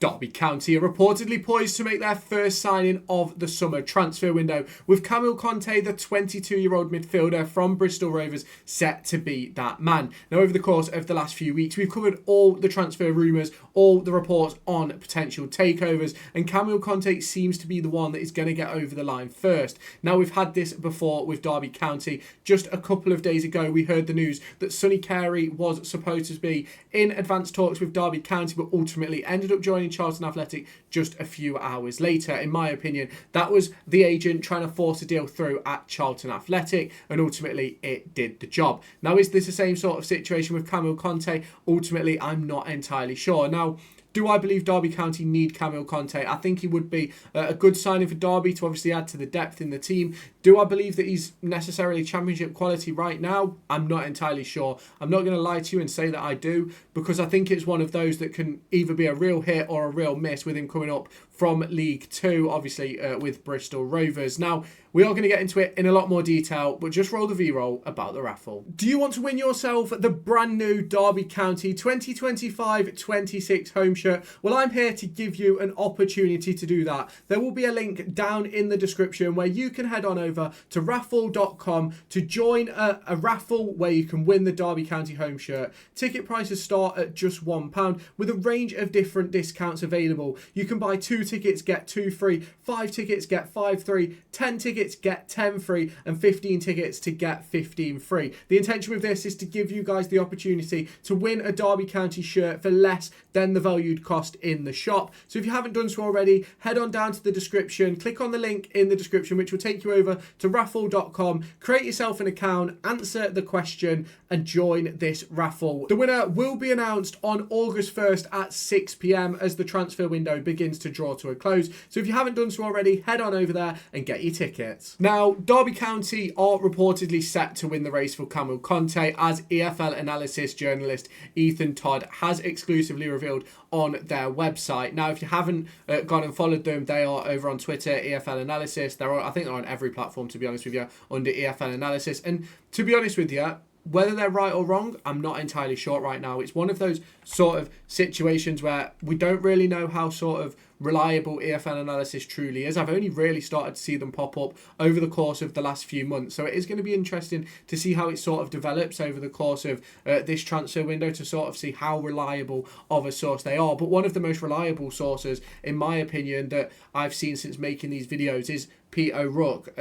Derby County are reportedly poised to make their first signing of the summer transfer window, with Kamil Conteh, the 22-year-old midfielder from Bristol Rovers, set to be that man. Now, over the course of the last few weeks, we've covered all the transfer rumours, all the reports on potential takeovers, and Kamil Conteh seems to be the one that is going to get over the line first. Now, we've had this before with Derby County. Just a couple of days ago, we heard the news that Sonny Carey was supposed to be in advanced talks with Derby County, but ultimately ended up joining Charlton Athletic just a few hours later. In my opinion, that was the agent trying to force a deal through at Charlton Athletic, and ultimately it did the job. Now, is this the same sort of situation with Kamil Conteh? Ultimately, I'm not entirely sure. Now, do I believe Derby County need Kamil Conteh? I think he would be a good signing for Derby to obviously add to the depth in the team. Do I believe that he's necessarily championship quality right now? I'm not entirely sure. I'm not going to lie to you and say that I do, because I think it's one of those that can either be a real hit or a real miss with him coming up from League Two, obviously with Bristol Rovers. Now, we are going to get into it in a lot more detail, but just roll the V-roll about the raffle. Do you want to win yourself the brand new Derby County 2025-26 home shirt? Well, I'm here to give you an opportunity to do that. There will be a link down in the description where you can head on over to raffle.com to join a raffle where you can win the Derby County home shirt. Ticket prices start at just £1 with a range of different discounts available. You can buy 2 tickets, get 2 free, 5 tickets, get 5 free, 10 tickets, get 10 free, and 15 tickets to get 15 free. The intention with this is to give you guys the opportunity to win a Derby County shirt for less than the valued cost in the shop. So if you haven't done so already, head on down to the description, click on the link in the description, which will take you over to raffle.com, create yourself an account, answer the question, and join this raffle. The winner will be announced on August 1st at 6 p.m. as the transfer window begins to draw to a close. So if you haven't done so already, head on over there and get your tickets. Now, Derby County are reportedly set to win the race for Kamil Conteh, as EFL analysis journalist Ethan Todd has exclusively revealed on their website. Now, if you haven't gone and followed them, they are over on Twitter, EFL Analysis. I think they're on every platform, to be honest with you, under EFL Analysis. And to be honest with you, whether they're right or wrong, I'm not entirely sure right now. It's one of those sort of situations where we don't really know how sort of reliable EFL analysis truly is. I've only really started to see them pop up over the course of the last few months. So it is going to be interesting to see how it sort of develops over the course of this transfer window, to sort of see how reliable of a source they are. But one of the most reliable sources, in my opinion, that I've seen since making these videos is Pete O'Rourke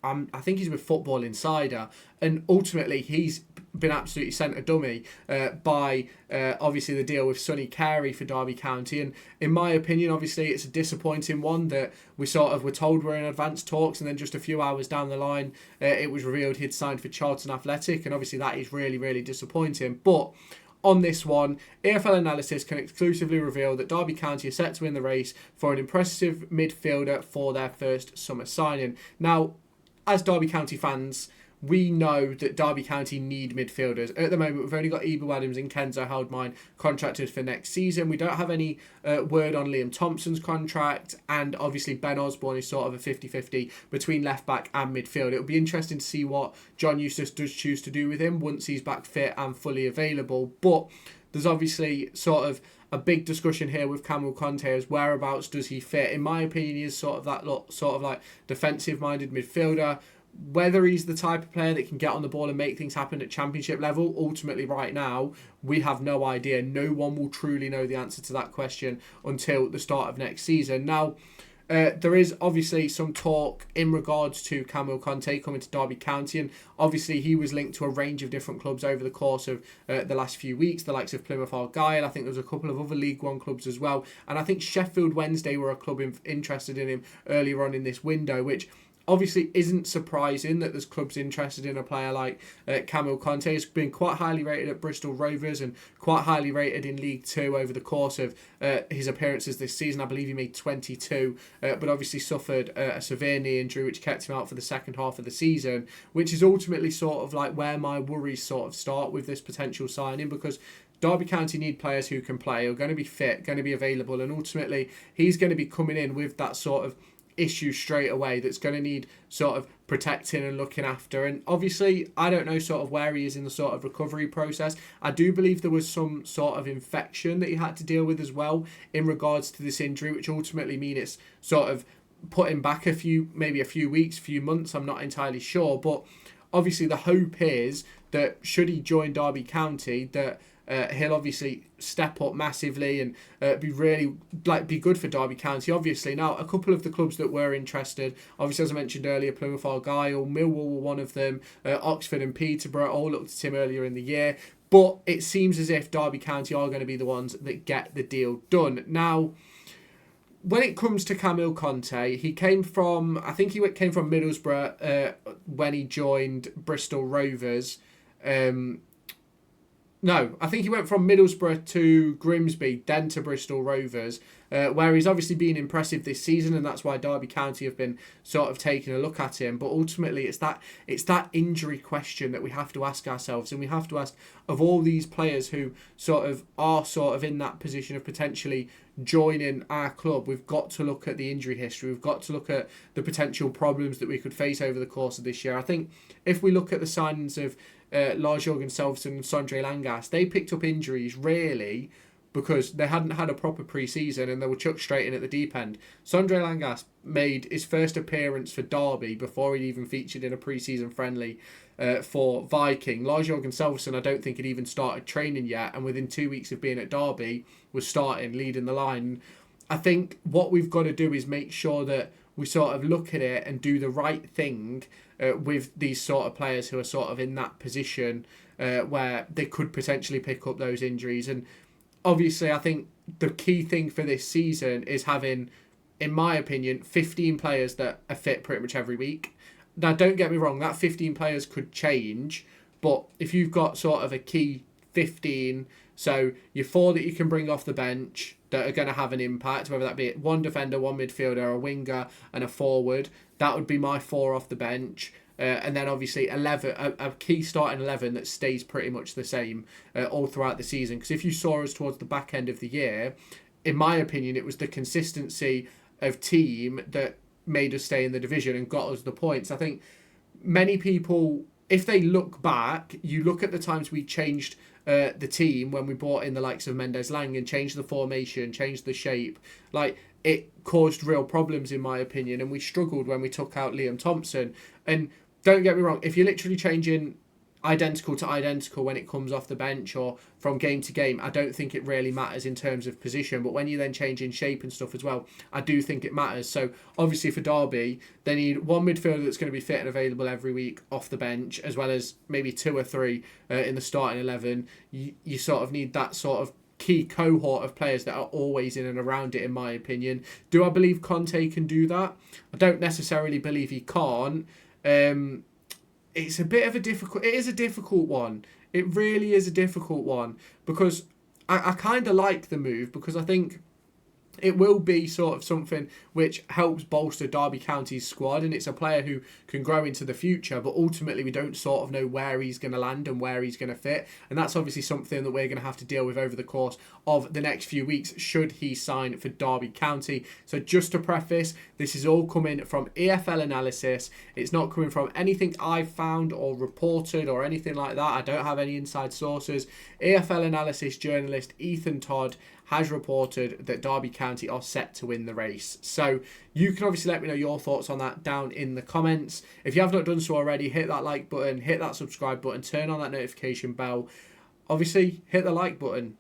I think he's with Football Insider, and ultimately he's been absolutely sent a dummy by obviously the deal with Sonny Carey for Derby County. And in my opinion, obviously it's a disappointing one that we sort of were told we're in advanced talks, and then just a few hours down the line it was revealed he'd signed for Charlton Athletic, and obviously that is really, really disappointing. But on this one, EFL Analysis can exclusively reveal that Derby County are set to win the race for an impressive midfielder for their first summer signing. Now, as Derby County fans, we know that Derby County need midfielders. At the moment, we've only got Eber Adams and Kenzo Holdmine contracted for next season. We don't have any word on Liam Thompson's contract, and obviously Ben Osborne is sort of a 50-50 between left back and midfield. It'll be interesting to see what John Eustace does choose to do with him once he's back fit and fully available. But there's obviously sort of a big discussion here with Kamil Conteh's whereabouts. Does he fit? In my opinion, he is sort of that sort of like defensive-minded midfielder. Whether he's the type of player that can get on the ball and make things happen at championship level, ultimately right now, we have no idea. No one will truly know the answer to that question until the start of next season. Now, there is obviously some talk in regards to Kamil Conteh coming to Derby County, and obviously he was linked to a range of different clubs over the course of the last few weeks, the likes of Plymouth Argyle. I think there was a couple of other League One clubs as well, and I think Sheffield Wednesday were a club interested in him earlier on in this window, which obviously isn't surprising that there's clubs interested in a player like Kamil Conteh. He's been quite highly rated at Bristol Rovers and quite highly rated in League Two over the course of his appearances this season. I believe he made 22, but obviously suffered a severe knee injury which kept him out for the second half of the season, which is ultimately sort of like where my worries sort of start with this potential signing, because Derby County need players who can play, are going to be fit, going to be available, and ultimately he's going to be coming in with that sort of issue straight away that's going to need sort of protecting and looking after. And obviously, I don't know sort of where he is in the sort of recovery process. I do believe there was some sort of infection that he had to deal with as well in regards to this injury, which ultimately mean it's sort of put him back maybe a few weeks, few months. I'm not entirely sure, but obviously the hope is that should he join Derby County, that he'll obviously step up massively and be good for Derby County. Obviously, now a couple of the clubs that were interested, obviously as I mentioned earlier, Plymouth Argyle, Millwall were one of them, Oxford and Peterborough all looked at him earlier in the year. But it seems as if Derby County are going to be the ones that get the deal done. Now, when it comes to Kamil Conteh, he came from Middlesbrough when he joined Bristol Rovers. No, I think he went from Middlesbrough to Grimsby, then to Bristol Rovers, where he's obviously been impressive this season, and that's why Derby County have been sort of taking a look at him. But ultimately, it's that injury question that we have to ask ourselves, and we have to ask of all these players who are in that position of potentially joining our club. We've got to look at the injury history. We've got to look at the potential problems that we could face over the course of this year. I think if we look at the signings of Lars-Jørgen Selvson and Sondre Langas, they picked up injuries really because they hadn't had a proper pre-season and they were chucked straight in at the deep end. Sondre Langas made his first appearance for Derby before he'd even featured in a pre-season friendly for Viking. Lars-Jørgen Selvson, I don't think he'd even started training yet, and within 2 weeks of being at Derby was starting, leading the line. I think what we've got to do is make sure that we sort of look at it and do the right thing with these sort of players who are sort of in that position where they could potentially pick up those injuries. And obviously, I think the key thing for this season is having, in my opinion, 15 players that are fit pretty much every week. Now, don't get me wrong, that 15 players could change, but if you've got sort of a key 15, so your 4 that you can bring off the bench that are going to have an impact, whether that be one defender, one midfielder, a winger and a forward, that would be my 4 off the bench. And then obviously 11, a key starting 11 that stays pretty much the same all throughout the season. Because if you saw us towards the back end of the year, in my opinion, it was the consistency of team that made us stay in the division and got us the points. I think many people, if they look back, you look at the times we changed the team when we brought in the likes of Mendes Lang and changed the formation, changed the shape. Like, it caused real problems in my opinion, and we struggled when we took out Liam Thompson. And don't get me wrong, if you're literally changing identical to identical when it comes off the bench or from game to game, I don't think it really matters in terms of position. But when you then change in shape and stuff as well, I do think it matters. So obviously for Derby, they need one midfielder that's going to be fit and available every week off the bench, as well as maybe 2 or 3 in the starting 11. You sort of need that sort of key cohort of players that are always in and around it, in my opinion. Do I believe Conte can do that? I don't necessarily believe he can't. It's a bit of it is a difficult one. It really is a difficult one, because I kind of like the move, because I think it will be sort of something which helps bolster Derby County's squad, and it's a player who can grow into the future, but ultimately we don't sort of know where he's going to land and where he's going to fit, and that's obviously something that we're going to have to deal with over the course of the next few weeks should he sign for Derby County. So just to preface, this is all coming from EFL analysis. It's not coming from anything I've found or reported or anything like that. I don't have any inside sources. EFL analysis journalist Ethan Todd has reported that Derby County are set to win the race. So you can obviously let me know your thoughts on that down in the comments. If you have not done so already, hit that like button, hit that subscribe button, turn on that notification bell. Obviously, hit the like button.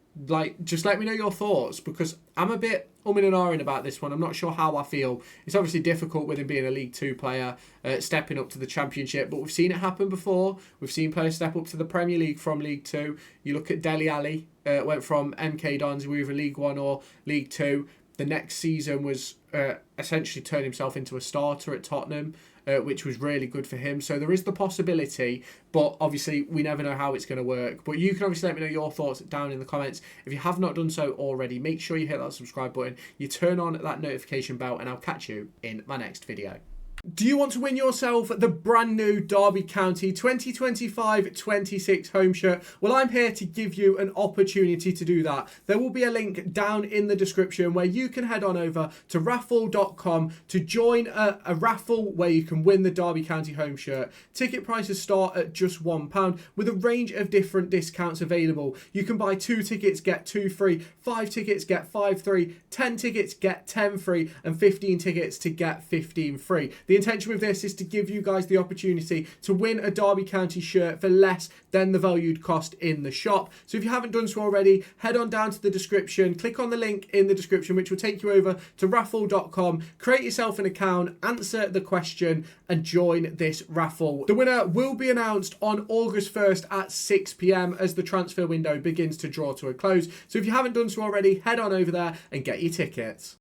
Just let me know your thoughts, because I'm a bit umming and ahhing about this one. I'm not sure how I feel. It's obviously difficult with him being a League 2 player, stepping up to the Championship, but we've seen it happen before. We've seen players step up to the Premier League from League 2. You look at Dele Alli, went from MK Dons, either League 1 or League 2. The next season was essentially turned himself into a starter at Tottenham, which was really good for him. So there is the possibility, but obviously we never know how it's going to work. But you can obviously let me know your thoughts down in the comments. If you have not done so already, make sure you hit that subscribe button, you turn on that notification bell, and I'll catch you in my next video. Do you want to win yourself the brand new Derby County 2025-26 home shirt? Well, I'm here to give you an opportunity to do that. There will be a link down in the description where you can head on over to raffle.com to join a raffle where you can win the Derby County home shirt. Ticket prices start at just £1 with a range of different discounts available. You can buy 2 tickets, get 2 free, 5 tickets, get 5 free, 10 tickets, get 10 free, and 15 tickets to get 15 free. The intention with this is to give you guys the opportunity to win a Derby County shirt for less than the valued cost in the shop. So if you haven't done so already, head on down to the description, click on the link in the description, which will take you over to raffle.com, create yourself an account, answer the question, and join this raffle. The winner will be announced on August 1st at 6 p.m. as the transfer window begins to draw to a close. So if you haven't done so already, head on over there and get your tickets.